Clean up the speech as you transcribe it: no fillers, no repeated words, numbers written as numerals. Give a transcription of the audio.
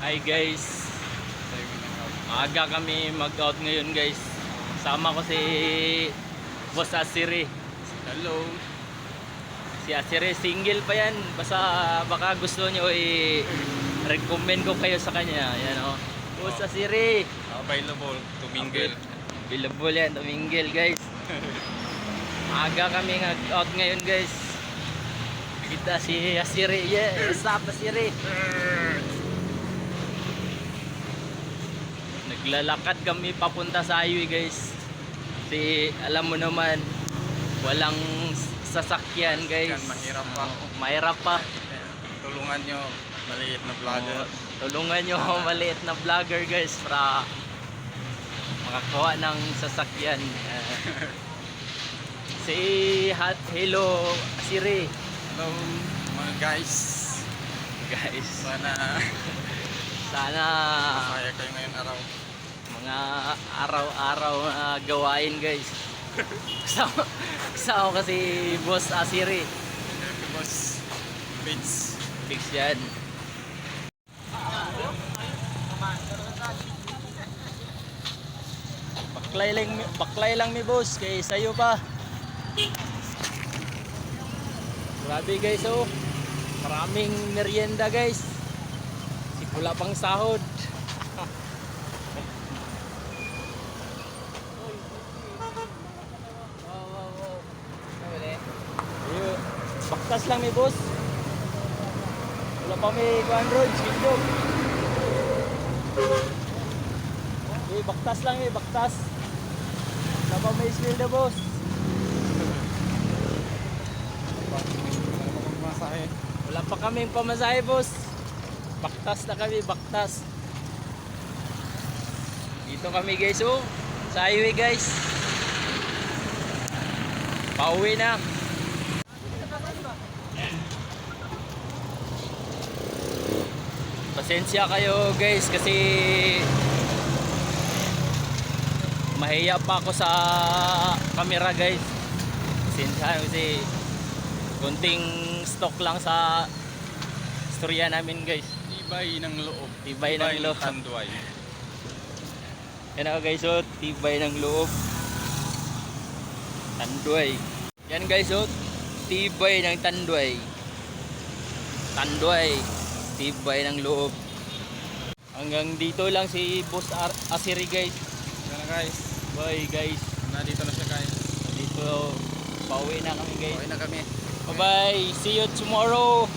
Hi guys, maaga kami mag-out ngayon guys. Sama ko si Boss Asiri. Hello. Si Asiri single pa yan. Baka gusto nyo i-recommend ko kayo sa kanya. Yan o. Boss Asiri. Available to mingle. Available yan to mingle guys. Maaga kami mag-out ngayon guys. Kita si Asiri. Yeah, what's up Asiri? Naglalakad kami papunta sa highway guys. Kasi alam mo naman, walang sasakyan guys. Mahirap pa. Mahirap pa. Tulungan nyo, maliit na vlogger. Tulungan nyo maliit na vlogger guys para makakuha ng sasakyan. Hello Siri. Hello mga guys. Guys, sana Masaya kayo ngayon araw. mga araw-araw na gawain guys. Kasama kasi Boss Asiri. Happy boss. Beats. Fix yan. Baklay lang mi boss kay sayo pa. Grabe guys oh. Maraming merienda guys. Wala pang sahod. Wow. Baktas lang may boss. Wala pa may kuandroid, skindog. Baktas lang baktas. Wala pa may skill na boss. Wala pa kaming pamasahe boss. Baktas na kami, baktas. Dito kami guys oh. Sa highway guys. Pauwi na. Pasensya kayo guys kasi mahiya pa ako sa camera guys. Pasensya kasi kunting stock lang sa istorya namin guys. Tibay ng loob. Tibay ng loob. Tanduay. Yan ako guys oh, tibay ng loob. Tanduay. Yan guys oh, tibay ng tanduay. Tanduay, tibay ng loob. Hanggang dito lang si Boss Asiri guys. Yan na guys. Bye guys. Nandito na siya guys. Dito pauwi na kami guys. Okay na kami. Bye bye. See you tomorrow.